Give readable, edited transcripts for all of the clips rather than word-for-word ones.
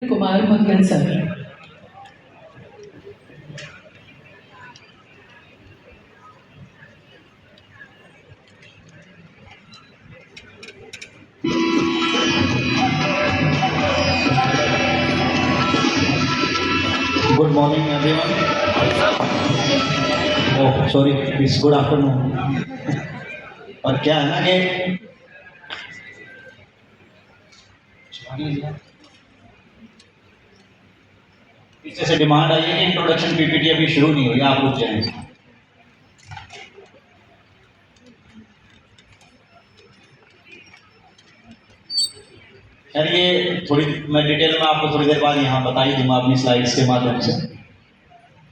Kumar Mudgal sir. Good morning, everyone. Oh, sorry, it's good afternoon. और क्या है ना कि पीछे से डिमांड आई है कि इंट्रोडक्शन पीपीटी अभी शुरू नहीं हुई, आप रुक जाएं। यार ये थोड़ी मैं डिटेल में आपको थोड़ी देर बाद यहाँ बता ही दूंगा अपनी स्लाइड्स के माध्यम से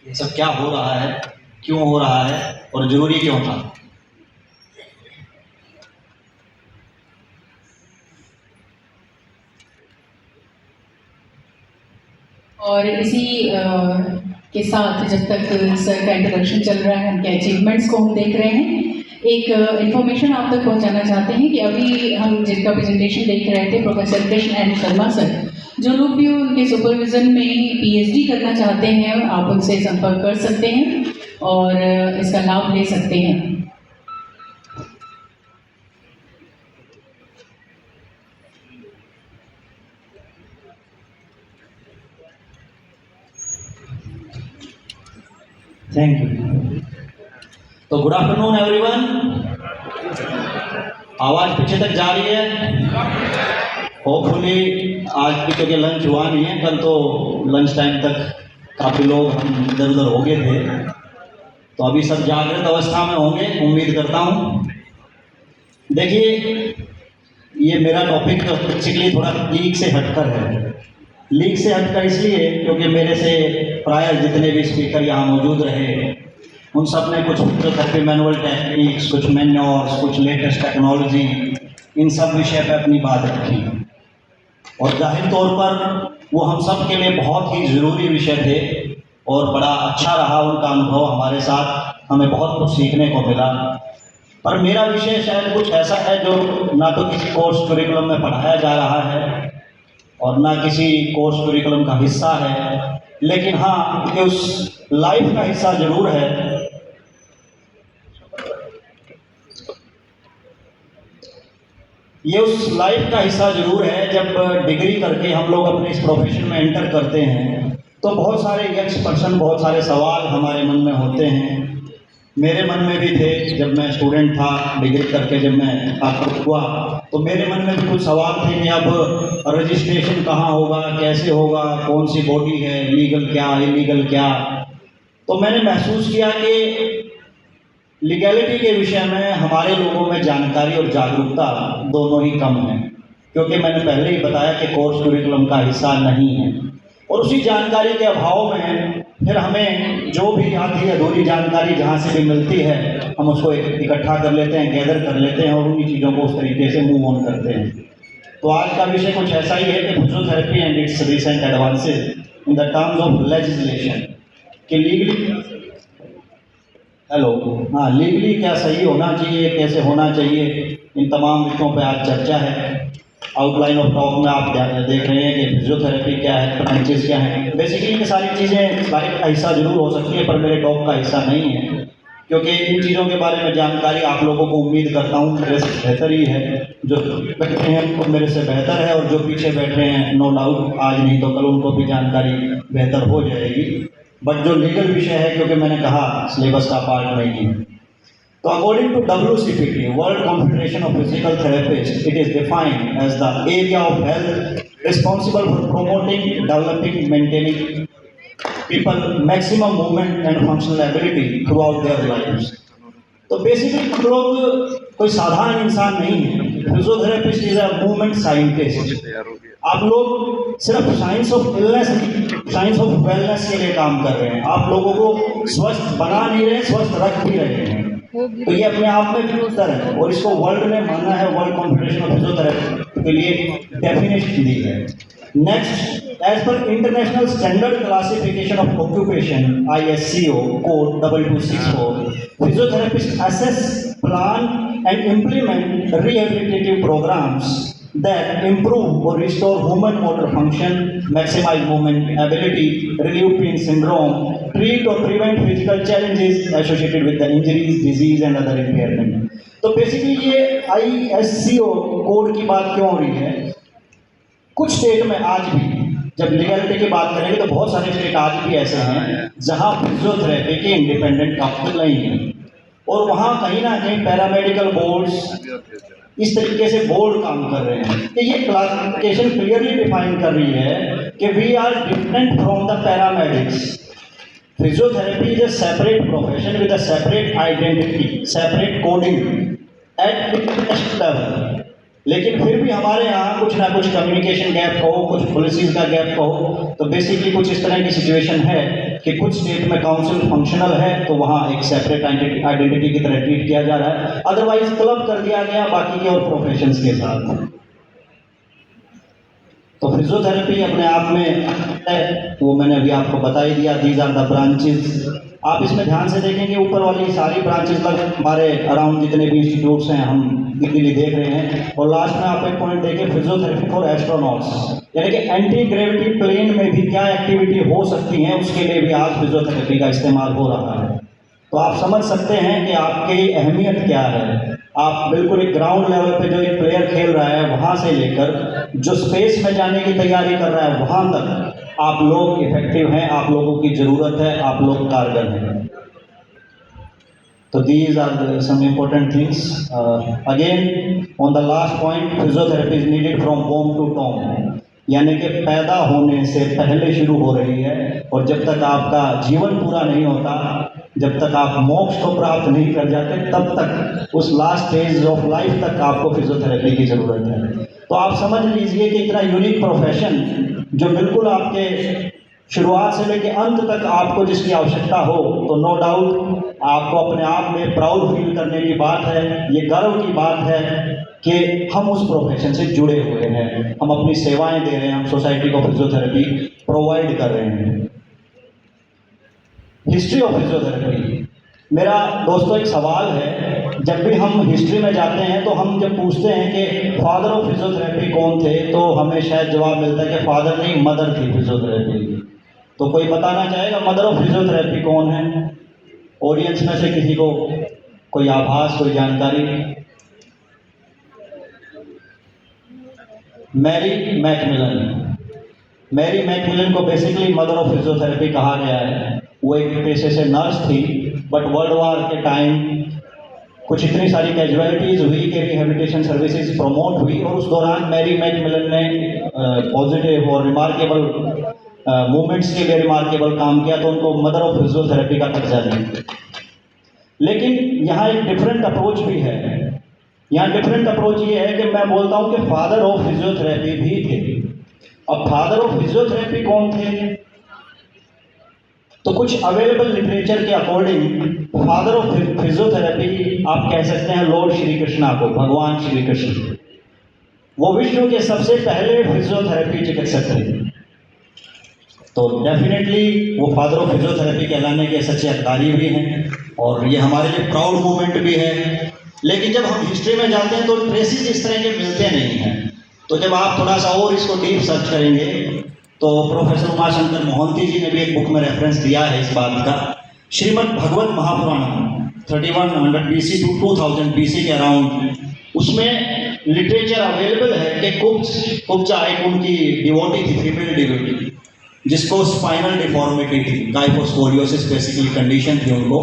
ये सब क्या हो रहा है, क्यों हो रहा है और जरूरी क्यों था। और इसी के साथ जब तक सर का इंट्रोडक्शन चल रहा है, उनके अचीवमेंट्स को हम देख रहे हैं, एक इन्फॉर्मेशन आप तक पहुंचाना चाहते हैं कि अभी हम जिनका प्रेजेंटेशन देख रहे थे, professor Krishna N Sharma sir, जो लोग भी उनके सुपरविजन में पीएचडी करना चाहते हैं, आप उनसे संपर्क कर सकते हैं और इसका लाभ ले सकते हैं। Thank you. तो गुड आफ्टरनून एवरीवन। आवाज पीछे तक जा रही है? होपफुली आज भी क्योंकि लंच हुआ नहीं है, कल तो लंच टाइम तक काफ़ी लोग हम इधर उधर हो गए थे, तो अभी सब जागृत अवस्था में होंगे उम्मीद करता हूँ। देखिए ये मेरा टॉपिक बेसिकली थोड़ा लीग से हटकर है। लीग से हटकर इसलिए क्योंकि मेरे से प्राय जितने भी स्पीकर यहाँ मौजूद रहे उन सब ने कुछ फिजियोथेरेपी मैनुअल टेक्निक्स, कुछ मैन्योर्स, कुछ लेटेस्ट टेक्नोलॉजी, इन सब विषय पे अपनी बात रखी और जाहिर तौर पर वो हम सब के लिए बहुत ही ज़रूरी विषय थे और बड़ा अच्छा रहा उनका अनुभव हमारे साथ, हमें बहुत कुछ सीखने को मिला। पर मेरा विषय शायद कुछ ऐसा है जो ना तो किसी कोर्स करिकुलम में पढ़ाया जा रहा है और ना किसी कोर्स करिकुलम का हिस्सा है, लेकिन हाँ ये उस लाइफ का हिस्सा जरूर है। ये उस लाइफ का हिस्सा जरूर है जब डिग्री करके हम लोग अपने इस प्रोफेशन में एंटर करते हैं तो बहुत सारे यंग पर्सन, बहुत सारे सवाल हमारे मन में होते हैं। मेरे मन में भी थे जब मैं स्टूडेंट था, डिग्री करके जब मैं आपको हुआ तो मेरे मन में भी कुछ सवाल थे कि अब रजिस्ट्रेशन कहाँ होगा, कैसे होगा, कौन सी बॉडी है, लीगल क्या, इलीगल क्या। तो मैंने महसूस किया कि लीगैलिटी के विषय में हमारे लोगों में जानकारी और जागरूकता दोनों ही कम है, क्योंकि मैंने पहले ही बताया कि कोर्स करिकुलम का हिस्सा नहीं है और उसी जानकारी के अभाव में फिर हमें जो भी आधी अधूरी जानकारी जहाँ से भी मिलती है हम उसको इकट्ठा कर लेते हैं, गैदर कर लेते हैं और उन्हीं चीज़ों को उस तरीके से मूव ऑन करते हैं। तो आज का विषय कुछ ऐसा ही है कि physiotherapy and it's recent advances in the terms of legislation कि लीगली लीगली क्या सही होना चाहिए, कैसे होना चाहिए, इन तमाम विषयों पर आज चर्चा है। आउटलाइन ऑफ टॉक में आप देख रहे हैं कि फिजियोथेरेपी क्या है, ब्रांचेस क्या है। बेसिकली ये सारी चीज़ें स्लाइड का हिस्सा जरूर हो सकती है पर मेरे टॉक का हिस्सा नहीं है, क्योंकि इन चीज़ों के बारे में जानकारी आप लोगों को उम्मीद करता हूँ मेरे से बेहतर ही है। जो बैठे हैं उनको मेरे से बेहतर है और जो पीछे बैठ रहे हैं नो डाउट आज नहीं तो कल उनको भी जानकारी बेहतर हो जाएगी। बट जो लीगल विषय है, क्योंकि मैंने कहा सिलेबस का पार्ट नहीं है, तो according to WCPT, World Confederation of Physical Therapists, it is defined as the area of health responsible for promoting, developing, maintaining people maximum movement and functional ability throughout their lives. तो basically हम लोग कोई साधारण इंसान नहीं है। Physiotherapist is a movement scientist. आप लोग सिर्फ science of illness, science of wellness के लिए काम कर रहे हैं। आप लोगों को स्वस्थ बना नहीं रहे, स्वस्थ रख भी रहे हैं। तो ये अपने आप में फिजियोथेरेपी है और इसको वर्ल्ड में माना है, वर्ल्ड कॉन्फेडरेशन ऑफ फिजियोथेरेपी के लिए डेफिनेशन दी है। Next, as per international standard classification of occupation ISCO code 2264, physiotherapist assess, plan and implement rehabilitative programs that improve or restore human motor function, maximize movement ability, relieve pain syndrome, treat or prevent physical challenges associated with the injuries, disease and other impairment. तो basically ये ISCO code की बात क्यों हो रही है? कुछ state में आज भी जब लीगलिटी की बात करेंगे तो बहुत सारे स्टेट आज भी ऐसे हैं जहां फिजियोथेरेपी के इंडिपेंडेंट काउंसिल नहीं है, और वहां कहीं ना कहीं पैरामेडिकल बोर्ड्स इस तरीके से बोर्ड काम कर रहे हैं कि ये क्लासिफिकेशन क्लियरली डिफाइन कर रही है कि we are different from the paramedics. Physiotherapy is a separate profession with a separate identity, separate coding at international level. लेकिन फिर भी हमारे यहाँ कुछ ना कुछ कम्युनिकेशन गैप कहो, कुछ पॉलिसीज का गैप कहो, तो बेसिकली कुछ इस तरह की सिचुएशन है कि कुछ स्टेट में काउंसिल फंक्शनल है तो वहाँ एक सेपरेट आइडेंटिटी की तरह ट्रीट किया जा रहा है, अदरवाइज क्लब कर दिया गया बाकी के और प्रोफेशंस के साथ. तो फिजियोथेरेपी अपने आप में है, वो मैंने अभी आपको बता ही दिया. These are the branches. आप इसमें ध्यान से देखेंगे ऊपर वाली सारी ब्रांचेस लगभग हमारे अराउंड जितने भी इंस्टीट्यूट्स हैं हम इजीली देख रहे हैं. और लास्ट में आप एक पॉइंट देखिए, फिजियोथेरेपी फॉर एस्ट्रोनॉट्स, यानी कि एंटी ग्रेविटी प्लेन में भी क्या एक्टिविटी हो सकती है उसके लिए भी आज फिजियोथेरेपी का इस्तेमाल हो रहा है. तो आप समझ सकते हैं कि आपकी अहमियत क्या है. आप बिल्कुल एक ग्राउंड लेवल पे जो एक प्लेयर खेल रहा है वहाँ से लेकर जो स्पेस में जाने की तैयारी कर रहा है वहाँ तक आप लोग इफेक्टिव हैं, आप लोगों की ज़रूरत है, आप लोग कारगर हैं. तो these are some important things. Again, on the last point, physiotherapy is needed from womb to tomb. यानी कि पैदा होने से पहले शुरू हो रही है और जब तक आपका जीवन पूरा नहीं होता, जब तक आप मोक्ष को प्राप्त नहीं कर जाते, तब तक उस लास्ट स्टेज ऑफ लाइफ तक आपको फिजियोथेरेपी की ज़रूरत है. तो आप समझ लीजिए कि इतना यूनिक प्रोफेशन जो बिल्कुल आपके शुरुआत से लेकर अंत तक आपको जिसकी आवश्यकता हो, तो नो डाउट आपको अपने आप में प्राउड फील करने की बात है, ये गर्व की बात है कि हम उस प्रोफेशन से जुड़े हुए हैं, हम अपनी सेवाएं दे रहे हैं, हम सोसाइटी को फिजियोथेरेपी प्रोवाइड कर रहे हैं. हिस्ट्री ऑफ फिजियोथेरेपी, मेरा दोस्तों एक सवाल है, जब भी हम हिस्ट्री में जाते हैं तो हम जब पूछते हैं कि फादर ऑफ फिजियोथेरेपी कौन थे, तो हमें शायद जवाब मिलता है कि फादर नहीं मदर थी फिजियोथेरेपी. तो कोई बताना चाहेगा मदर ऑफ फिजियोथेरेपी कौन है? ऑडियंस में से किसी को कोई आभास, कोई जानकारी? Mary McMillan. मैरी मैकमिलन को बेसिकली मदर ऑफ फिजियोथेरेपी कहा गया है. वो एक पेशे से नर्स थी, बट वर्ल्ड वार के टाइम कुछ इतनी सारी कैजुअलिटीज़ हुई कि रिहेबिलिटेशन सर्विसेज प्रमोट हुई, और उस दौरान मैरी मैकमिलन ने पॉजिटिव और रिमार्केबल मूवमेंट्स के लिए रिमार्केबल काम किया, तो उनको मदर ऑफ फिजियोथेरेपी का दर्जा दिया. लेकिन यहाँ एक डिफरेंट अप्रोच भी है. यहाँ डिफरेंट अप्रोच ये है कि मैं बोलता हूँ कि फादर ऑफ फिजियोथेरेपी भी थे. अब फादर ऑफ फिजियोथेरेपी कौन थे? तो कुछ अवेलेबल लिटरेचर के अकॉर्डिंग फादर ऑफ फिजियोथेरेपी आप कह सकते हैं लॉर्ड श्री कृष्णा को, भगवान श्री कृष्ण. वो विश्व के सबसे पहले फिजियोथेरेपी चिकित्सक थे. तो डेफिनेटली वो फादर ऑफ फिजियोथेरेपी कहलाने के सच्चे हकदारी भी हैं, और ये हमारे लिए प्राउड मोमेंट भी है. लेकिन जब हम हिस्ट्री में जाते हैं तो ट्रेसेस इस तरह के मिलते नहीं हैं. तो जब आप थोड़ा सा और इसको डीप सर्च करेंगे तो प्रोफेसर उमाशंकर मोहंती जी ने भी एक बुक में रेफरेंस दिया है इस बात का. श्रीमद् भगवत महापुराण 3100 BC टू 2000 BC के अराउंड, उसमें लिटरेचर अवेलेबल है कि कुब्जा एक उनकी डिवोटी थी, फीमेल डिवोटी, जिसको स्पाइनल डिफॉर्मिटी थी, काइफोस्कोलियोसिस बेसिकली कंडीशन थी उनको,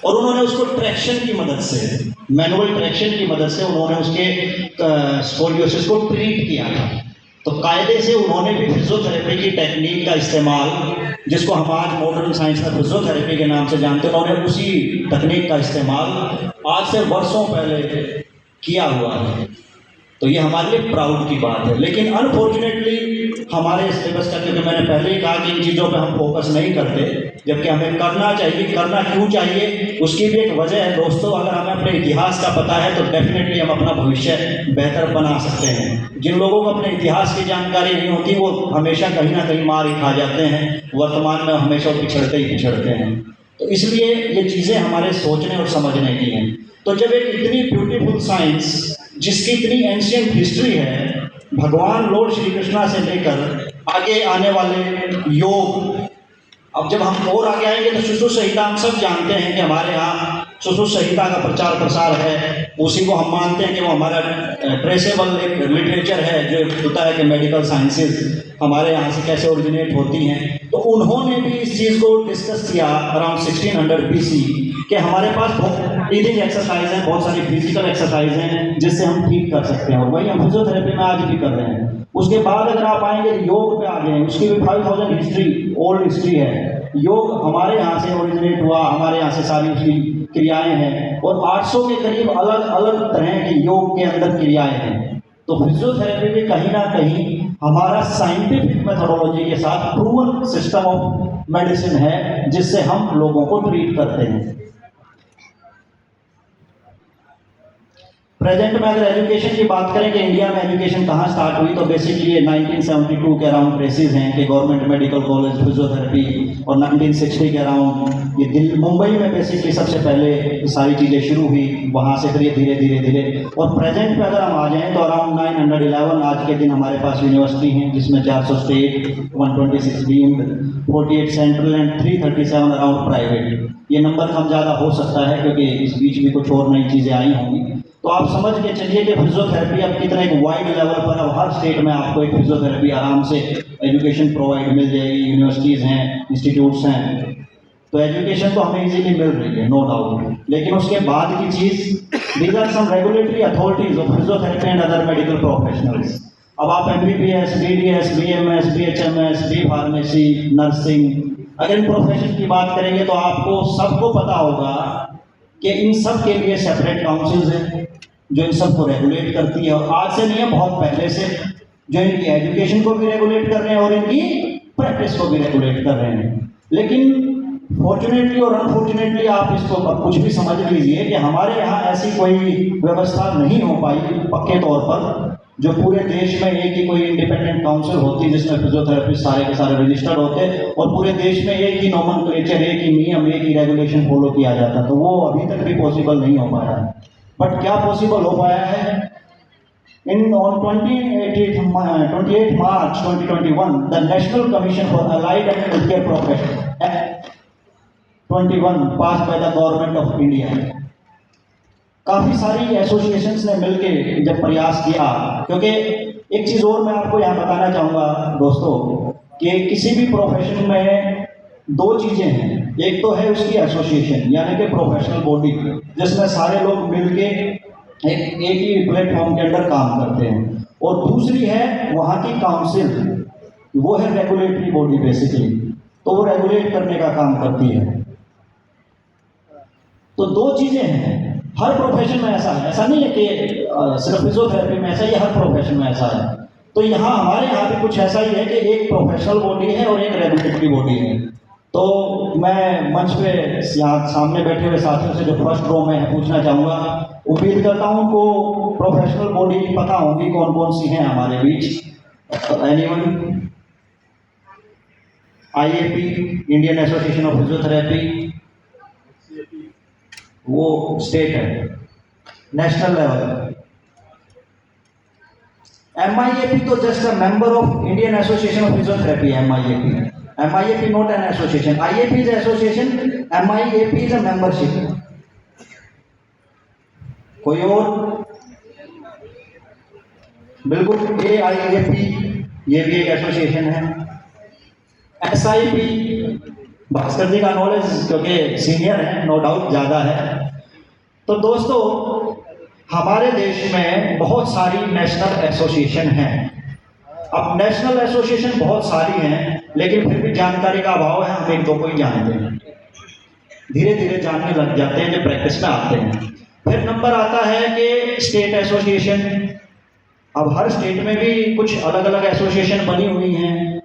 और उन्होंने उसको ट्रैक्शन की मदद से, मैनुअल ट्रैक्शन की मदद से उन्होंने उसके स्कोलियोसिस को ट्रीट किया था. तो कायदे से उन्होंने भी फिजियोथेरेपी की टेक्निक का इस्तेमाल, जिसको हम आज मॉडर्न साइंस में फिजियोथेरेपी के नाम से जानते हैं, उन्होंने उसी तकनीक का इस्तेमाल आज से वर्षों पहले किया हुआ है. तो ये हमारे लिए प्राउड की बात है. लेकिन अनफॉर्चुनेटली हमारे सिलेबस का, क्योंकि मैंने पहले ही कहा कि इन चीज़ों पे हम फोकस नहीं करते, जबकि हमें करना चाहिए. करना क्यों चाहिए, उसकी भी एक वजह है दोस्तों. अगर हमें अपने इतिहास का पता है तो डेफिनेटली हम अपना भविष्य बेहतर बना सकते हैं. जिन लोगों को अपने इतिहास की जानकारी नहीं होती वो हमेशा कहीं ना कहीं मार ही खा जाते हैं, वर्तमान में हमेशा पिछड़ते ही पिछड़ते हैं. तो इसलिए ये चीज़ें हमारे सोचने और समझने की हैं. तो जब एक इतनी ब्यूटीफुल साइंस जिसकी इतनी एंशियंट हिस्ट्री है, भगवान लॉर्ड श्री कृष्णा से लेकर आगे आने वाले योग। अब जब हम और आगे आएंगे तो सुश्रुत संहिता हम सब जानते हैं कि हमारे यहाँ सुश्रुत संहिता का प्रचार प्रसार है, उसी को हम मानते हैं कि वो हमारा ट्रेसेबल एक लिटरेचर है जो होता है कि मेडिकल साइंसेज हमारे यहाँ से कैसे ओरिजिनेट होती हैं। तो उन्होंने भी इस चीज़ को डिस्कस किया अराउंड 1600 BC कि हमारे पास बहुत ब्रीदिंग एक्सरसाइज है, बहुत सारी फिजिकल एक्सरसाइज हैं जिससे हम ठीक कर सकते हैं, और वही हम फिजियोथेरेपी में आज भी कर रहे हैं। उसके बाद अगर आप आएंगे तो योग पे आ गए, उसकी भी 5000 हिस्ट्री, ओल्ड हिस्ट्री है। योग हमारे यहाँ से ओरिजिनेट हुआ, हमारे यहाँ से सारी उसकी क्रियाएं हैं, और 800 के करीब अलग अलग तरह की योग के अंदर क्रियाएं हैं। तो फिजियोथेरेपी भी कहीं ना कहीं हमारा साइंटिफिक मेथोडोलॉजी के साथ प्रूवन सिस्टम ऑफ मेडिसिन है जिससे हम लोगों को ट्रीट करते हैं। प्रेजेंट में अगर एजुकेशन की बात करें कि इंडिया में एजुकेशन कहाँ स्टार्ट हुई, तो बेसिकली 1972 के अराउंड ट्रेसेस हैं कि गवर्नमेंट मेडिकल कॉलेज फिजियोथेरेपी, और 1960 के अराउंड ये दिल्ली मुंबई में बेसिकली सबसे पहले सारी चीज़ें शुरू हुई, वहाँ से फिर ये धीरे धीरे धीरे। और प्रेजेंट में अगर हम आ जाएँ तो अराउंड 911 आज के दिन हमारे पास यूनिवर्सिटी हैं, जिसमें 400 state, 126 deemed, 48 central and 337 around private. ये नंबर कम ज़्यादा हो सकता है क्योंकि इस बीच भी कुछ और नई चीज़ें आई होंगी। तो आप समझ के चलिए कि फिजियोथेरेपी अब कितना एक वाइड लेवल पर, अब हर स्टेट में आपको एक फिजियोथेरेपी आराम से एजुकेशन प्रोवाइड मिल जाएगी, यूनिवर्सिटीज़ हैं, इंस्टीट्यूट्स हैं, तो एजुकेशन तो हमें इजीली मिल रही है, नो डाउट। लेकिन उसके बाद की चीज़, these are some regulatory authorities of physiotherapy and other medical professionals. अब आप MBBS, BDS, BMS, BHMS, B pharmacy, nursing, अगर इन प्रोफेशन की बात करेंगे तो आपको सबको पता होगा कि इन सब के लिए सेपरेट काउंसिल्स हैं जो इन सब को रेगुलेट करती है, और आज से नहीं है, बहुत पहले से, जो इनकी एजुकेशन को भी रेगुलेट कर रहे हैं और इनकी प्रैक्टिस को भी रेगुलेट कर रहे हैं। लेकिन फॉर्चुनेटली और अनफॉर्चुनेटली आप इसको अब कुछ भी समझ लीजिए कि हमारे यहाँ ऐसी कोई व्यवस्था नहीं हो पाई पक्के तौर पर, जो पूरे देश में एक ही कोई इंडिपेंडेंट काउंसिल होती जिसमें फिजियोथेरेपिस्ट सारे के सारे रजिस्टर्ड होते और पूरे देश में एक ही नॉमेनक्लेचर, एक ही नियम, एक ही रेगुलेशन फॉलो किया जाता, तो वो अभी तक भी पॉसिबल नहीं हो पाया है। बट क्या पॉसिबल हो पाया है, in on 28 March 2021 the national commission for allied and health care profession act 21 pass by the government of India. काफी सारी एसोसिएशंस ने मिलकर जब प्रयास किया, क्योंकि एक चीज और मैं आपको यहाँ बताना चाहूंगा दोस्तों कि किसी भी प्रोफेशन में दो चीजें हैं, एक तो है उसकी एसोसिएशन यानी कि प्रोफेशनल बॉडी जिसमें सारे लोग मिलके एक ही प्लेटफॉर्म के अंदर काम करते हैं, और दूसरी है वहाँ की काउंसिल, वो है रेगुलेटरी बॉडी बेसिकली, तो वो रेगुलेट करने का काम करती है। तो दो चीजें हैं, हर प्रोफेशन में ऐसा है, ऐसा नहीं है कि सिर्फ फिजियोथेरेपी में ऐसा, ही हर प्रोफेशन में ऐसा है। तो यहाँ हमारे यहाँ भी कुछ ऐसा ही है कि एक प्रोफेशनल बॉडी है और एक रेगुलेटरी बॉडी है। तो मैं मंच पे यहाँ सामने बैठे हुए साथियों से जो फर्स्ट रो में है पूछना चाहूँगा, उम्मीद करता हूँ उनको प्रोफेशनल बॉडी पता होंगी कौन कौन सी हैं हमारे बीच। Anyone? IAP, Indian association of physiotherapy, वो स्टेट है, नेशनल लेवल। MIAP तो just a member of Indian association of physiotherapy, MIAP not an association, IAP is association, MIAP is a membership. कोई और? बिल्कुल, AIAP ये भी एक एसोसिएशन है। SIP, भास्कर जी का नॉलेज क्योंकि सीनियर है, नो डाउट ज़्यादा है। तो दोस्तों हमारे देश में बहुत सारी नेशनल एसोसिएशन हैं। अब नेशनल एसोसिएशन बहुत सारी हैं, लेकिन फिर भी जानकारी का अभाव है, हम एक दो को ही जानते हैं, धीरे धीरे जानने लग जाते हैं जब प्रैक्टिस में आते हैं। फिर नंबर आता है कि स्टेट एसोसिएशन। अब हर स्टेट में भी कुछ अलग अलग एसोसिएशन बनी हुई हैं,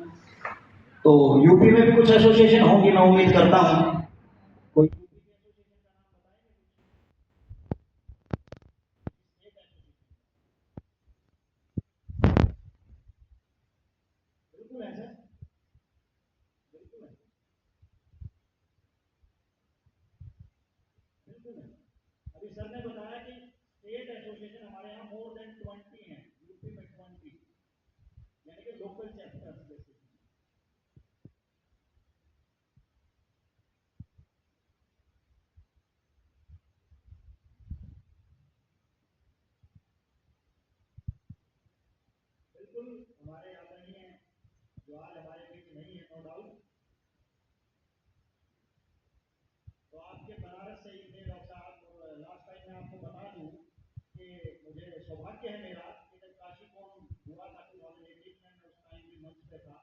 तो यूपी में भी कुछ एसोसिएशन होंगी, मैं उम्मीद करता हूँ। कोई अभी सर ने बताया कि स्टेट एसोसिएशन हमारे यहाँ मोर लोकल चैप्टर्स जैसे बिल्कुल हमारे आदरणीय जो आज हमारे बीच नहीं है, नो डाउट, तो आपके बनारस से ही थे डॉक्टर साहब। लास्ट टाइम मैं आपको बता दूं कि मुझे सौभाग्य है मेरा कि जब काशी कौन हुआ था 2018 में, मैं उस टाइम भी मंच पे था,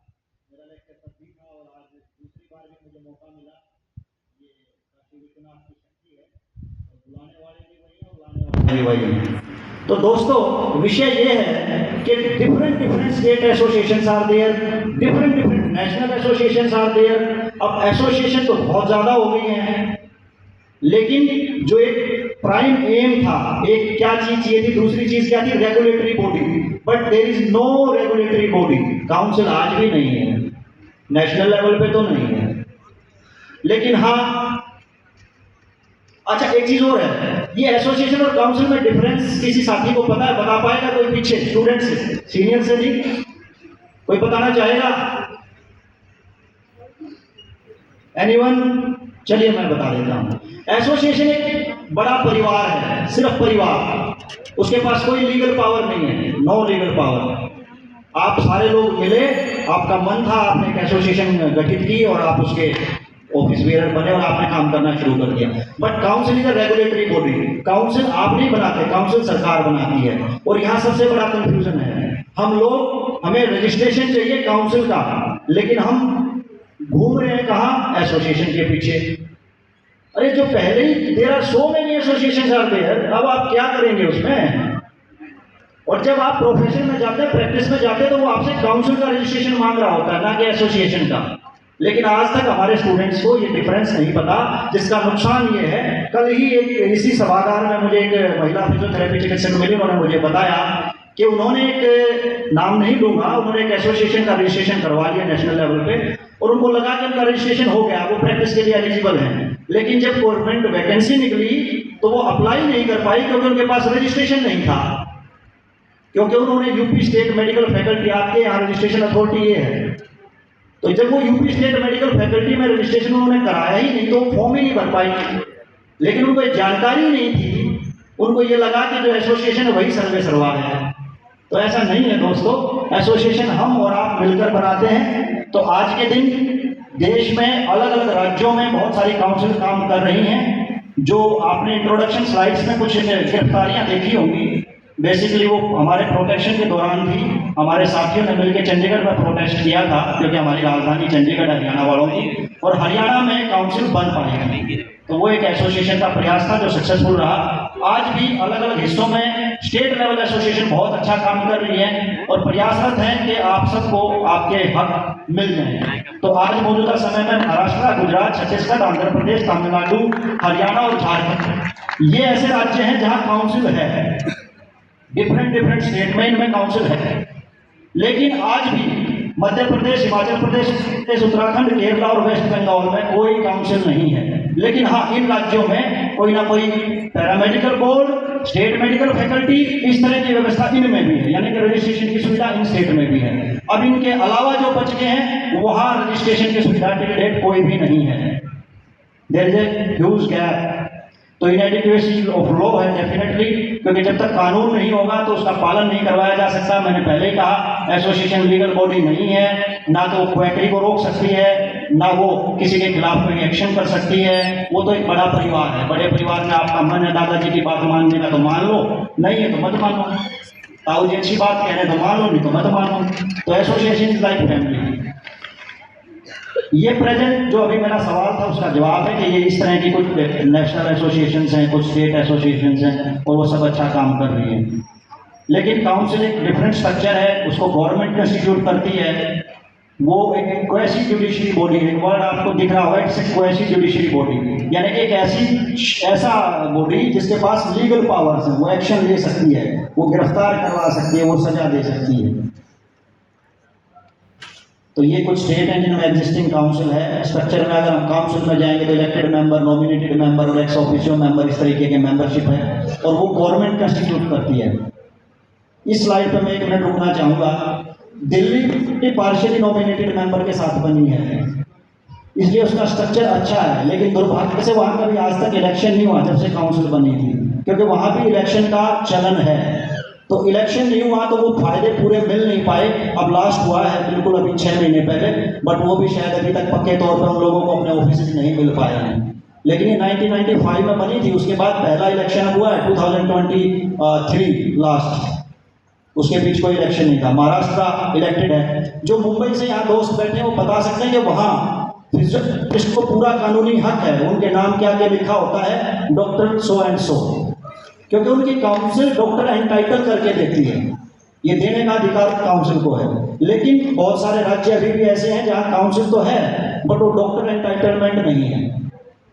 मेरा लेक्चर तब भी था, और आज दूसरी बार भी मुझे मौका मिला। ये काशी विश्वनाथ की शक्ति है, और बुलाने वाले भी वही हैं और बुलाने वाले भी वही हैं। तो दोस्तों विषय ये है कि different state associations are there, different national associations are there. अब एसोसिएशन तो बहुत ज़्यादा हो गई हैं, लेकिन जो एक प्राइम एम था, एक क्या चीज चाहिए थी, दूसरी चीज क्या थी, regulatory body. But there is no regulatory body, council आज भी नहीं है, नेशनल लेवल पे तो नहीं है। लेकिन हाँ, अच्छा एक चीज और है, ये एसोसिएशन और काउंसिल में डिफरेंस किसी साथी को पता है, बता पाएगा कोई पीछे स्टूडेंट से, सीनियर से जी कोई बताना चाहेगा? एनीवन? चलिए मैं बता देता हूं। एसोसिएशन एक बड़ा परिवार है, सिर्फ परिवार, उसके पास कोई लीगल पावर नहीं है, नो लीगल पावर। आप सारे लोग मिले, आपका मन था, आपने एक एसोसिएशन गठित की और आप उसके ऑफिस बेरर बने और आपने काम करना शुरू कर दिया। But council is a regulatory body, council आप नहीं बनाते, काउंसिल सरकार बनाती है। और यहाँ सबसे बड़ा कंफ्यूजन है, हम लोग, हमें रजिस्ट्रेशन चाहिए काउंसिल का, लेकिन हम घूम रहे हैं कहाँ, एसोसिएशन के पीछे। अरे जो पहले ही there are so many associations are there, अब आप क्या करेंगे उसमें? और जब आप प्रोफेशन में जाते हैं, प्रैक्टिस में जाते हैं, तो वो आपसे काउंसिल का रजिस्ट्रेशन मांग रहा होता है, ना कि एसोसिएशन का। लेकिन आज तक हमारे स्टूडेंट्स को ये डिफरेंस नहीं पता, जिसका नुकसान ये है। कल ही एक इसी सभागार में मुझे एक महिला फिजियोथेरेपी चिकित्सक मिली, उन्होंने मुझे बताया कि उन्होंने एक, नाम नहीं लूंगा, उन्होंने एक एसोसिएशन का रजिस्ट्रेशन करवा लिया नेशनल लेवल पे, और उनको लगा कि उनका रजिस्ट्रेशन हो गया, वो प्रैक्टिस के लिए एलिजिबल हैं। लेकिन जब गवर्नमेंट वैकेंसी निकली तो वो अप्लाई नहीं कर पाई, क्योंकि उनके पास रजिस्ट्रेशन नहीं था, क्योंकि उन्होंने यूपी स्टेट मेडिकल फैकल्टी, आपके यहाँ रजिस्ट्रेशन अथॉरिटी ये है, तो जब वो यूपी स्टेट मेडिकल फैकल्टी में रजिस्ट्रेशन उन्होंने कराया ही नहीं, तो वो फॉर्म ही नहीं भर पाई। लेकिन उनको जानकारी नहीं थी, उनको ये लगा कि जो एसोसिएशन है वही सर्वे सर्वा है। तो ऐसा नहीं है दोस्तों, एसोसिएशन हम और आप मिलकर बनाते हैं। तो आज के दिन देश में अलग अलग राज्यों में बहुत सारी काउंसिल काम कर रही हैं। जो आपने इंट्रोडक्शन स्लाइड्स में कुछ गिरफ्तारियां देखी होंगी, बेसिकली वो हमारे प्रोटेक्शन के दौरान थी। हमारे साथियों ने मिलकर चंडीगढ़ में प्रोटेस्ट किया था, क्योंकि हमारी राजधानी चंडीगढ़ हरियाणा वालों की, और हरियाणा में काउंसिल बन पाएगी। तो वो एक एसोसिएशन का प्रयास था जो सक्सेसफुल रहा। आज भी अलग अलग हिस्सों में स्टेट लेवल एसोसिएशन बहुत अच्छा काम कर रही है और प्रयासरत हैं कि आप सबको आपके हक मिल जाएं। तो आज मौजूदा समय में महाराष्ट्र, गुजरात, छत्तीसगढ़, आंध्र प्रदेश, तमिलनाडु, हरियाणा और झारखंड, ये ऐसे राज्य हैं जहाँ काउंसिल है। डिफरेंट स्टेट में इनमें काउंसिल है, लेकिन आज भी मध्य प्रदेश, हिमाचल प्रदेश, उत्तराखंड, केरला और वेस्ट बंगाल में कोई काउंसिल नहीं है। लेकिन हाँ, इन राज्यों में कोई ना कोई paramedical board, state medical faculty, इस तरह की व्यवस्था इनमें भी है, यानी कि रजिस्ट्रेशन की सुविधा इन स्टेट में भी है। अब इनके अलावा जो बच गए हैं वहां रजिस्ट्रेशन की सुविधा टिल डेट कोई भी नहीं है। There is a huge gap. तो इनएडिक्वेसी ऑफ लॉ है डेफिनेटली, क्योंकि जब तक कानून नहीं होगा तो उसका पालन नहीं करवाया जा सकता। मैंने पहले ही कहा, एसोसिएशन लीगल बॉडी नहीं है, ना तो वो क्वेरी को रोक सकती है, ना वो किसी के खिलाफ कोई एक्शन कर सकती है। वो तो एक बड़ा परिवार है, बड़े परिवार में आपका मन है दादाजी की बात मानने का तो मान लो, नहीं है तो मत मानो, ताऊ जी अच्छी बात कह रहे तो मान लो, नहीं तो मत मानो। तो एसोसिएशन इज लाइक फैमिली। ये प्रेजेंट जो अभी मेरा सवाल था उसका जवाब है कि ये इस तरह की कुछ नेशनल एसोसिएशंस हैं, कुछ स्टेट एसोसिएशंस हैं, और वो सब अच्छा काम कर रही हैं। लेकिन काउंसिल एक डिफरेंट स्ट्रक्चर है, उसको गवर्नमेंट इंस्टीट्यूट करती है। वो एक क्वेसी जुडिशरी बॉडी है, वर्ड आपको दिख रहा होगा, it's a quasi judiciary body, यानी एक ऐसा बॉडी जिसके पास लीगल पावर्स हैं, वो एक्शन ले सकती है, वो गिरफ्तार करवा सकती है, वो सजा दे सकती है। तो ये कुछ स्टेट हैं जिनमें एग्जिस्टिंग काउंसिल है। स्ट्रक्चर में अगर हम काउंसिल में जाएंगे तो इलेक्टेड मेंबर, नॉमिनेटेड मेंबर और एक्स ऑफिशियो मेंबर, इस तरीके के मेंबरशिप है, और वो गवर्नमेंट कंस्टिट्यूट करती है। इस स्लाइड पर मैं 1 मिनट रुकना चाहूँगा। दिल्ली पार्शियली नॉमिनेटेड मेंबर के साथ बनी है, इसलिए उसका स्ट्रक्चर अच्छा है। लेकिन दुर्भाग्य से वहाँ कभी आज तक इलेक्शन नहीं हुआ जब से काउंसिल बनी थी, क्योंकि वहाँ भी इलेक्शन का चलन है। तो इलेक्शन नहीं हुआ तो वो फायदे पूरे मिल नहीं पाए। अब लास्ट हुआ है बिल्कुल अभी 6 महीने पहले, बट वो भी शायद अभी तक पक्के तौर पर उन लोगों को अपने ऑफिस नहीं मिल पाए हैं। लेकिन ये 1995 में बनी थी, उसके बाद पहला इलेक्शन हुआ है 2023 लास्ट, उसके बीच कोई इलेक्शन नहीं था। महाराष्ट्र इलेक्टेड है। जो मुंबई से यहाँ दोस्त बैठे हैं वो बता सकते हैं कि वहाँ फिजियोथेरेपिस्ट को पूरा कानूनी हक है, उनके नाम क्या क्या लिखा होता है, डॉक्टर सो एंड सो, क्योंकि उनकी काउंसिल डॉक्टर एंटाइटल करके देती है, ये देने का अधिकार काउंसिल को है। लेकिन बहुत सारे राज्य अभी भी ऐसे हैं जहाँ काउंसिल तो है बट वो डॉक्टर एंटाइटलमेंट नहीं है।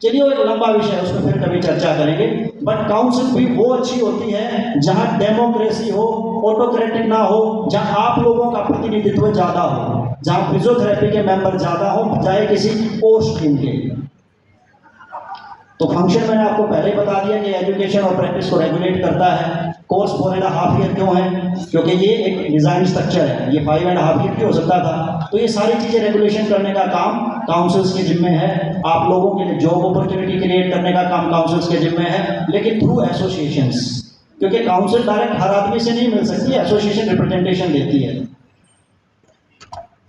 चलिए वो एक लंबा विषय है, उसमें फिर कभी चर्चा करेंगे। बट काउंसिल भी वो अच्छी होती है जहाँ डेमोक्रेसी हो, ऑटोक्रेटिक ना हो, जहाँ आप लोगों का प्रतिनिधित्व ज़्यादा हो, जहाँ फिजियोथेरेपी के मेंबर ज़्यादा हो बजाय किसी पोस्ट टीम के। तो फंक्शन मैंने आपको पहले ही बता दिया कि एजुकेशन और प्रैक्टिस को रेगुलेट करता है। कोर्स 4.5 ईयर क्यों है, क्योंकि ये एक डिज़ाइन स्ट्रक्चर है, ये 5.5 ईयर भी हो सकता था। तो ये सारी चीज़ें रेगुलेशन करने का काम काउंसिल्स के जिम्मे है। आप लोगों के लिए जॉब अपॉर्चुनिटी क्रिएट करने का काम काउंसिल्स के जिम्मे है, लेकिन थ्रू एसोसिएशंस, क्योंकि काउंसिल डायरेक्ट हर आदमी से नहीं मिल सकती, एसोसिएशन रिप्रेजेंटेशन देती है।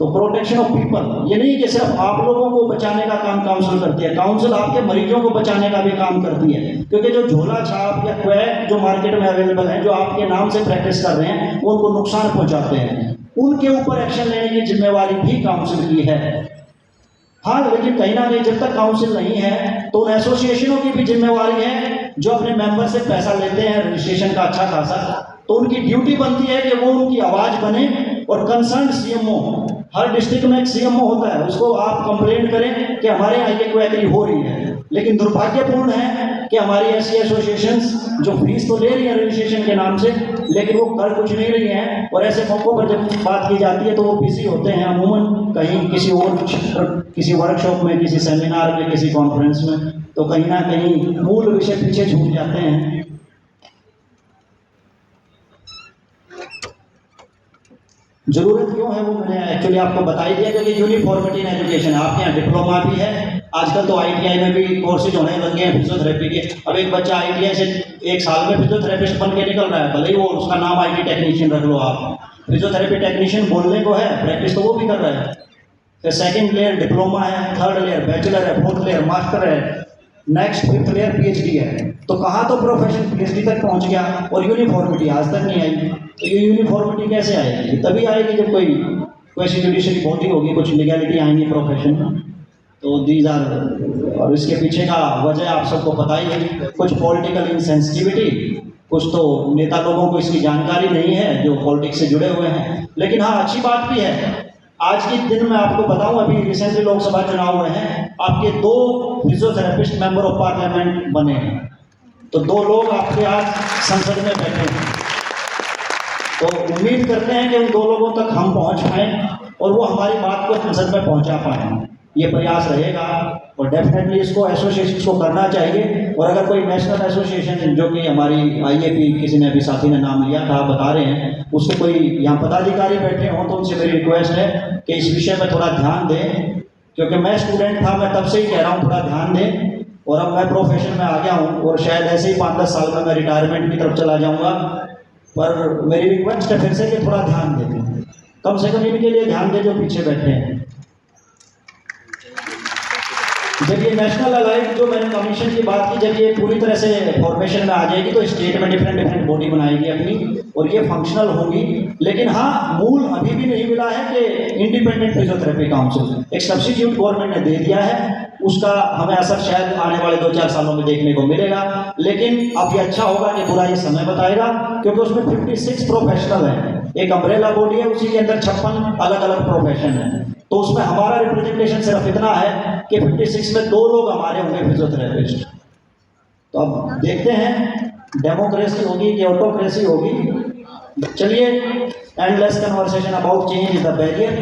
तो प्रोटेक्शन ऑफ पीपल, ये नहीं कि सिर्फ आप लोगों को बचाने का काम काउंसिल करती है, काउंसिल आपके मरीजों को बचाने का भी काम करती है। क्योंकि जो झोला छाप या क्वैक जो मार्केट में अवेलेबल है, जो आपके नाम से प्रैक्टिस कर रहे हैं, वो उनको नुकसान पहुंचाते हैं, उनके ऊपर एक्शन लेने की जिम्मेवारी भी काउंसिल की है। हाँ, लेकिन कहीं ना कहीं जब तक काउंसिल नहीं है तो उन एसोसिएशनों की भी जिम्मेवारी है जो अपने मेंबर से पैसा लेते हैं रजिस्ट्रेशन का अच्छा खासा। तो उनकी ड्यूटी बनती है कि वो उनकी आवाज़ बने और कंसर्न सीएमओ, हर डिस्ट्रिक्ट में एक सीएमओ होता है, उसको आप कंप्लेंट करें कि हमारे यहाँ ये क्वेरी हो रही है। लेकिन दुर्भाग्यपूर्ण है कि हमारी ऐसी एसोसिएशंस जो फीस तो ले रही है रजिस्ट्रेशन के नाम से, लेकिन वो कर कुछ नहीं रही हैं। और ऐसे मौक़ों पर जब बात की जाती है तो वो बिजी होते हैं, अमूमन कहीं किसी और किसी वर्कशॉप में, किसी सेमिनार में, किसी कॉन्फ्रेंस में, तो कहीं ना कहीं मूल विषय पीछे छूट जाते हैं। जरूरत क्यों है वो मैंने एक्चुअली आपको बता ही दिया, क्योंकि यूनिफॉर्मिटी इन एजुकेशन, आपके यहाँ डिप्लोमा भी है, आजकल तो आईटीआई में भी कोर्सेज होने लगे हैं फिजियोथेरेपी के। अब एक बच्चा आईटीआई से 1 साल में फिजियोथेरेपिस्ट बन के निकल रहा है, भले ही वो उसका नाम आईटी टेक्नीशियन रख लो आप, फिजियोथेरेपी टेक्नीशियन बोलने को है, प्रैक्टिस तो वो भी कर रहा है। फिर सेकेंड लेयर डिप्लोमा है, थर्ड लेयर बैचलर है, फोर्थ लेयर मास्टर है, नेक्स्ट 5th लेयर पीएचडी है। तो कहाँ तो प्रोफेशन पीएचडी तक पहुँच गया और यूनिफॉर्मिटी आज तक नहीं आई। तो ये यूनिफॉर्मिटी कैसे आएगी? तभी आएगी जब कोई ऐसी जुडिशरी बॉडी होगी, कुछ लीगैलिटी आएंगी प्रोफेशन में। तो दीज आर, और इसके पीछे का वजह आप सबको पता ही है, कुछ पॉलिटिकल इनसेंसिटिविटी, कुछ तो नेता लोगों को इसकी जानकारी नहीं है जो पॉलिटिक्स से जुड़े हुए हैं। लेकिन हाँ, अच्छी बात भी है, आज के दिन मैं आपको बताऊं, अभी रिसेंटली लोकसभा चुनाव हुए हैं, आपके 2 फिजियोथेरेपिस्ट मेंबर ऑफ पार्लियामेंट बने हैं। तो 2 लोग आपके आज संसद में बैठे हैं। तो उम्मीद करते हैं कि उन 2 लोगों तक हम पहुंच पाएँ और वो हमारी बात को संसद में पहुंचा पाएँ, ये प्रयास रहेगा। और डेफिनेटली इसको एसोसिएशन को करना चाहिए। और अगर कोई नेशनल एसोसिएशन, जो कि हमारी आईएपी, किसी ने अभी साथी ने नाम लिया था, बता रहे हैं, उससे कोई यहाँ पदाधिकारी बैठे हों तो उनसे मेरी रिक्वेस्ट है कि इस विषय में थोड़ा ध्यान दें, क्योंकि मैं स्टूडेंट था, मैं तब से ही कह रहा हूँ थोड़ा ध्यान दें। और अब मैं प्रोफेशन में आ गया हूँ और शायद ऐसे ही 5-10 साल में मैं रिटायरमेंट की तरफ चला जाऊँगा, पर मेरी रिक्वेस्ट है फिर से कि थोड़ा ध्यान दें, कम से कम इनके लिए ध्यान दें जो पीछे बैठे हैं। जब ये नेशनल अलाइड जो मैंने कमीशन की बात की, जब ये पूरी तरह से फॉर्मेशन में आ जाएगी तो स्टेट में डिफरेंट बॉडी बनाएगी अपनी और ये फंक्शनल होगी। लेकिन हाँ, मूल अभी भी नहीं मिला है कि इंडिपेंडेंट फिजियोथेरेपी काउंसिल, एक सब्सिट्यूट गवर्नमेंट ने दे दिया है, उसका हमें असर शायद आने वाले 2-4 सालों में देखने को मिलेगा। लेकिन अब ये अच्छा होगा कि पूरा ये समय बताएगा, क्योंकि उसमें 56 प्रोफेशनल हैं, एक अम्ब्रेला बॉडी है, उसी के अंदर 56 अलग अलग प्रोफेशन है। तो उसमें हमारा रिप्रेजेंटेशन सिर्फ इतना है कि 56 में 2 लोग हमारे होंगे फिजियोथेरेपिस्ट। तो अब देखते हैं डेमोक्रेसी होगी कि ऑटोक्रेसी होगी। चलिए, endless conversation about change is the barrier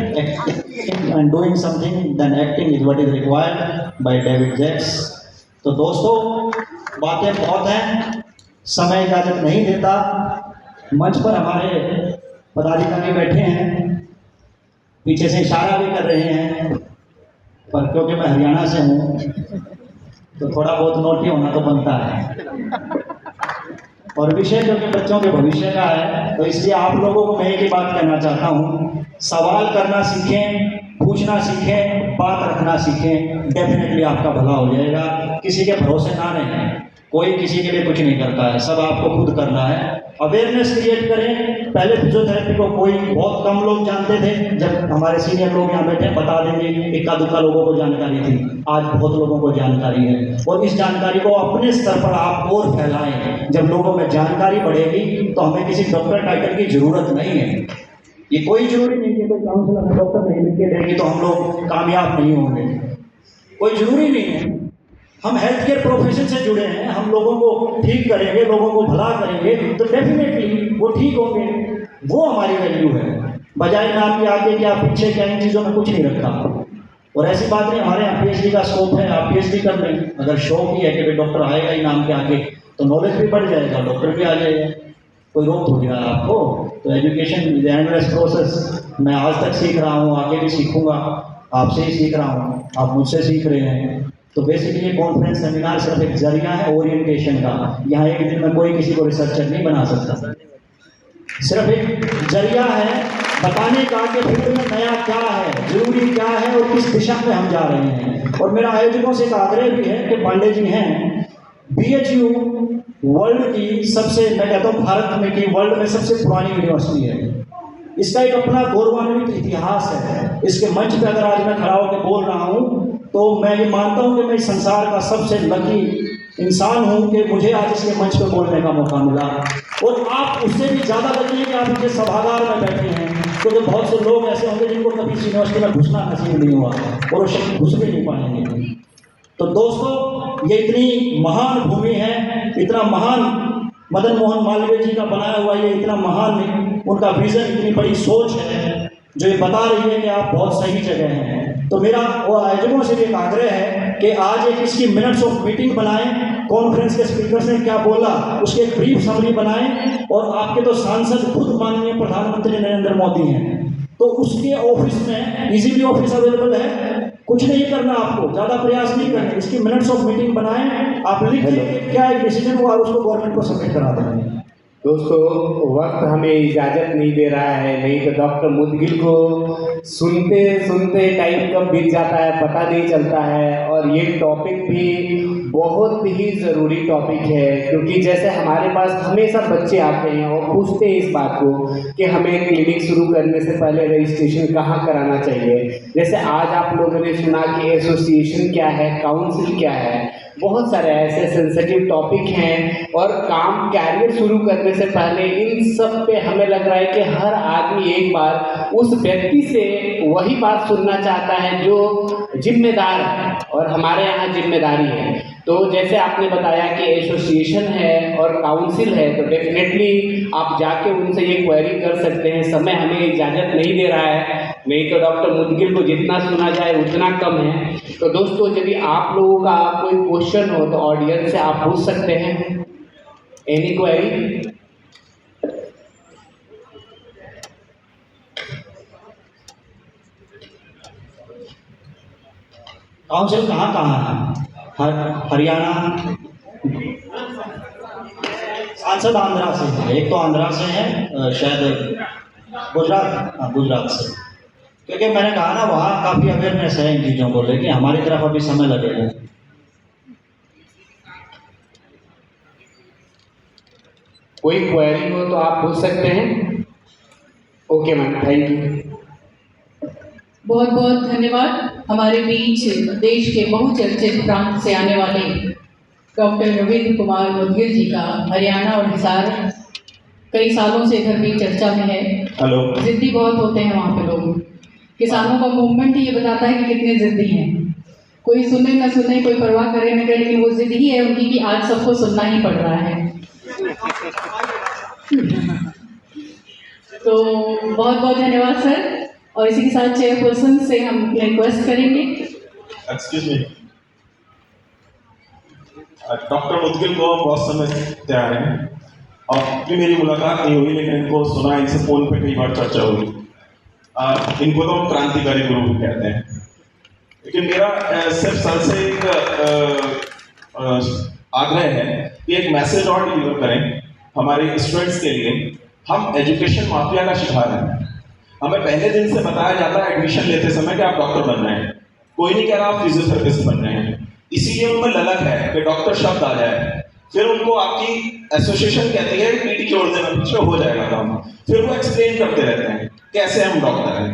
and doing something then acting is what is required by David Jacks. तो दोस्तों, बातें बहुत हैं, समय इजाजत नहीं देता। मंच पर हमारे पदाधिकारी बैठे हैं, पीछे से इशारा भी कर रहे हैं, पर क्योंकि मैं हरियाणा से हूँ तो थोड़ा बहुत नोटी होना तो बनता है। और विषय क्योंकि बच्चों के भविष्य का है, तो इसलिए आप लोगों को मैं एक ही बात कहना चाहता हूँ, सवाल करना सीखें, पूछना सीखें, बात रखना सीखें, डेफिनेटली आपका भला हो जाएगा। किसी के भरोसे ना रहें, कोई किसी के लिए कुछ नहीं करता है, सब आपको खुद करना है। अवेयरनेस क्रिएट करें। पहले फिजियोथेरेपी को कोई बहुत कम लोग जानते थे, जब हमारे सीनियर लोग यहाँ बैठे बता देंगे, इक्का दुक्का लोगों को जानकारी थी, आज बहुत लोगों को जानकारी है। और इस जानकारी को अपने स्तर पर आप और फैलाएं। जब लोगों में जानकारी बढ़ेगी तो हमें किसी डॉक्टर टाइटल की जरूरत नहीं है। ये कोई जरूरी नहीं कि कोई काउंसलर में डॉक्टर नहीं लिख के देगी तो हम लोग कामयाब नहीं होंगे, कोई जरूरी नहीं है। हम हेल्थ केयर प्रोफेशन से जुड़े हैं, हम लोगों को ठीक करेंगे, लोगों को भला करेंगे तो डेफिनेटली वो ठीक होंगे। वो हमारी वैल्यू है, बजाय नाम के आगे क्या पीछे क्या, इन चीज़ों में कुछ नहीं रखा। और ऐसी बात नहीं, हमारे यहाँ पीएचडी का स्कोप है, आप पीएचडी कर लें। अगर शौक ही है कि भाई डॉक्टर आएगा ही नाम के आगे तो नॉलेज भी बढ़ जाएगा, डॉक्टर भी आ जाएगा, कोई रोक थोड़ी रहा है आपको। तो एजुकेशन इज एंडलेस प्रोसेस। मैं आज तक सीख रहा हूँ, आगे भी सीखूंगा, आपसे ही सीख रहा हूँ, आप मुझसे सीख रहे हैं। तो बेसिकली ये कॉन्फ्रेंस सेमिनार सिर्फ एक जरिया है ओरिएंटेशन का। यहाँ एक दिन में कोई किसी को रिसर्चर नहीं बना सकता, सिर्फ एक जरिया है बताने का कि फील्ड में नया क्या है, जरूरी क्या है और किस दिशा में हम जा रहे हैं। और मेरा आयोजकों से एक आग्रह भी है कि पांडे जी हैं, BHU वर्ल्ड की सबसे, मैं कहता हूँ भारत में की वर्ल्ड में सबसे पुरानी यूनिवर्सिटी है। इसका एक अपना गौरवान्वित इतिहास है। इसके मंच पे अगर आज मैं खड़ा होकर बोल रहा हूँ तो मैं ये मानता हूँ कि मैं इस संसार का सबसे लकी इंसान हूँ कि मुझे आज इसके मंच पे बोलने का मौका मिला। और आप उससे भी ज़्यादा लकी हैं कि आप इनके सभागार में बैठे हैं, क्योंकि बहुत से लोग ऐसे होंगे जिनको कभी इस यूनिवर्सिटी में घुसना नसीब नहीं हुआ और वो शक्ति घुस भी नहीं पाएंगे। तो दोस्तों, ये इतनी महान भूमि है, इतना महान मदन मोहन मालवीय जी का बनाया हुआ ये इतना महान उनका विजन, इतनी बड़ी सोच है जो ये बता रही है कि आप बहुत सही जगह हैं। तो मेरा वो आयोजकों से भी एक आग्रह है कि आज एक इसकी मिनट्स ऑफ मीटिंग बनाएं, कॉन्फ्रेंस के स्पीकर्स ने क्या बोला उसके एक ब्रीफ समरी बनाएं। और आपके तो सांसद खुद माननीय प्रधानमंत्री नरेंद्र मोदी हैं, तो उसके ऑफिस में इजीली ऑफिस अवेलेबल है, कुछ नहीं करना, आपको ज़्यादा प्रयास नहीं करना, इसकी मिनट्स ऑफ मीटिंग बनाएं, आप लिख के क्या एक डिसीजन हुआ और उसको गवर्नमेंट को सबमिट करा देंगे। दोस्तों, वक्त हमें इजाज़त नहीं दे रहा है, नहीं तो डॉक्टर मुदगिल को सुनते सुनते टाइम कब बीत जाता है पता नहीं चलता है। और ये टॉपिक भी बहुत ही ज़रूरी टॉपिक है, क्योंकि जैसे हमारे पास हमेशा बच्चे आते हैं और पूछते हैं इस बात को कि हमें क्लिनिक शुरू करने से पहले रजिस्ट्रेशन कहाँ कराना चाहिए। जैसे आज आप लोगों ने सुना कि एसोसिएशन क्या है, काउंसिल क्या है, बहुत सारे ऐसे सेंसिटिव टॉपिक हैं। और काम कैरियर शुरू करने से पहले इन सब पे हमें लग रहा है कि हर आदमी एक बार उस व्यक्ति से वही बात सुनना चाहता है जो जिम्मेदार है, और हमारे यहाँ जिम्मेदारी है। तो जैसे आपने बताया कि एसोसिएशन है और काउंसिल है, तो डेफिनेटली आप जाके उनसे ये क्वेरी कर सकते हैं। समय हमें इजाज़त नहीं दे रहा है, नहीं तो डॉक्टर मुदगिल को जितना सुना जाए उतना कम है। तो दोस्तों, यदि आप लोगों का कोई क्वेश्चन हो तो ऑडियंस से आप पूछ सकते हैं, एनी क्वेरी। काउंसिल कहाँ है? हरियाणा, सांसद आंध्रा से है, एक तो आंध्रा से है, शायद गुजरात, हाँ गुजरात से। क्योंकि मैंने कहा ना वहाँ काफ़ी अवेयरनेस है इन चीज़ों को लेके, हमारी तरफ अभी समय लगेगा। कोई क्वेरी हो तो आप पूछ सकते हैं। Okay ma'am, thank you. बहुत बहुत धन्यवाद। हमारे बीच देश के बहुचर्चित प्रांत से आने वाले डॉक्टर रविंद्र कुमार मुदगिल जी का हरियाणा और हिसार कई सालों से इधर भी चर्चा में है। हेलो। जिद्दी बहुत होते हैं वहाँ पे लोग, किसानों का मूवमेंट ही ये बताता है कि कितने जिद्दी हैं। कोई सुने न सुने, कोई परवाह करे न करे, लेकिन वो जिद ही है उनकी कि आज सबको सुनना ही पड़ रहा है। तो बहुत बहुत धन्यवाद सर। और इसी के साथ चेयरपर्सन से हम रिक्वेस्ट करेंगे। एक्सक्यूज मी, डॉक्टर मुदगिल को बहुत समय से आ रहे हैं और ये मेरी मुलाकात नहीं हुई, लेकिन इनको सुना, इनसे फ़ोन पे कई बार चर्चा हुई। इनको तो हम क्रांतिकारी गुरु भी कहते हैं। लेकिन मेरा सिर्फ सर से एक आग्रह है कि एक मैसेज और डिलीवर करें हमारे स्टूडेंट्स के लिए। हम एजुकेशन माफिया का शिकार हैं। हमें पहले दिन से बताया जाता है एडमिशन लेते समय कि आप डॉक्टर बन रहे हैं, कोई नहीं कह रहा आप फिजियोथेरेपिस्ट बन रहे हैं। इसीलिए उनमें ललक है कि डॉक्टर शब्द आ जाए, फिर उनको आपकी एसोसिएशन कहती है पीटी जोड़ देना, पीछे हो जाएगा काम, फिर वो एक्सप्लेन करते रहते हैं कैसे हम डॉक्टर हैं।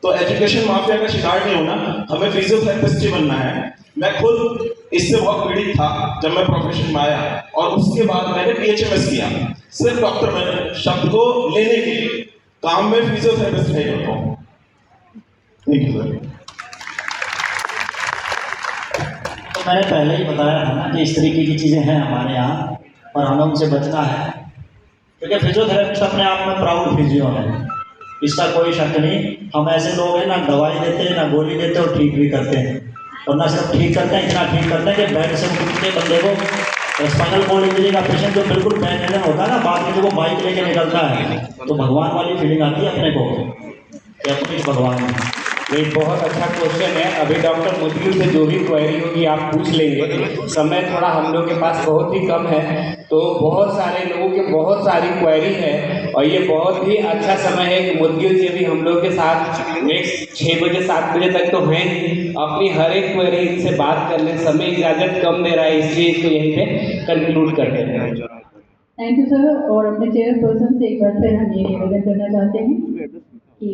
तो एजुकेशन माफिया का शिकार नहीं होना, हमें फिजियोथेरेपिस्ट ही बनना है। मैं खुद इससे बहुत पीड़ित था जब मैं प्रोफेशन में आया, और उसके बाद मैंने PHMS किया सिर्फ डॉक्टर शब्द को लेने के लिए। काम में फिजियोथेरेपिस्ट नहीं करता हूँ। Thank you sir. तो मैंने पहले ही बताया था ना कि इस तरीके की चीज़ें हैं हमारे यहाँ और हमें उनसे बचना है, क्योंकि फिजियोथेरेपिस्ट अपने आप में प्राउड फिजियो है, इसका कोई शक नहीं। हम ऐसे लोग हैं ना दवाई देते हैं ना गोली देते और ठीक भी करते हैं, और ना सिर्फ ठीक करते हैं, इतना ठीक करते हैं कि बेड से उठ के बंदे को स्पाइनल कॉर्ड इंजरी का पेशेंट जो बिल्कुल बेड रिडन होता है ना, बाद में जब वो बाइक लेके निकलता है तो भगवान वाली फीलिंग आती है अपने को कि अपने भगवान है। ये बहुत अच्छा क्वेश्चन है। अभी डॉक्टर मुदगिल से जो भी क्वेरी होगी आप पूछ लेंगे। समय थोड़ा हम लोग के पास बहुत ही कम है, तो बहुत सारे लोगों के बहुत सारी क्वेरी है, और ये बहुत ही अच्छा समय है कि मुदगिल जी भी हम लोग के साथ नेक्स्ट 6 बजे 7 बजे तक तो हैं, अपनी हर एक क्वेरी इनसे बात कर लें। समय इजाज़त कम दे रहा है, इसलिए इसको यहीं पे कंक्लूड करते हैं। Thank you sir. और अपने चेयरपर्सन से एक बार फिर हम ये निवेदन करना चाहते हैं कि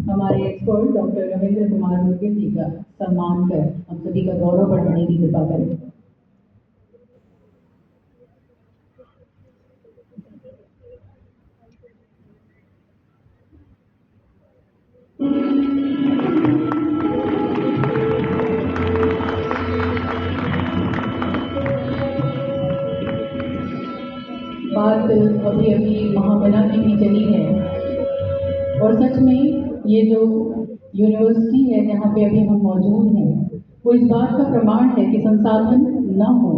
हमारे एक्सपर्ट डॉक्टर रविंद्र कुमार मुदगिल जी का सम्मान कर हम सभी का गौरव बढ़ाने की कृपा करें। बात अभी अभी महामना की भी चली है, और सच में ये जो यूनिवर्सिटी है जहाँ पे अभी हम मौजूद हैं, वो इस बात का प्रमाण है कि संसाधन न हो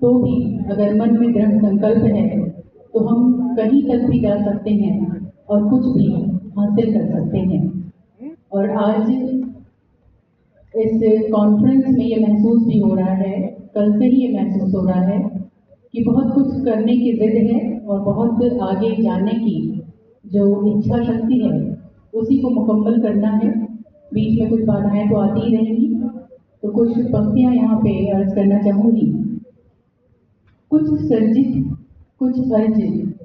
तो भी अगर मन में दृढ़ संकल्प है तो हम कहीं तक भी जा सकते हैं और कुछ भी हासिल कर सकते हैं। और आज इस कॉन्फ्रेंस में ये महसूस भी हो रहा है, कल से ही ये महसूस हो रहा है कि बहुत कुछ करने की जिद है और बहुत आगे जाने की जो इच्छा शक्ति है उसी को मुकम्मल करना है। बीच में कुछ बाधाएं तो आती ही रहेंगी, तो कुछ पंक्तियां यहाँ पे अर्ज करना चाहूँगी। कुछ सर्जित कुछ अर्जित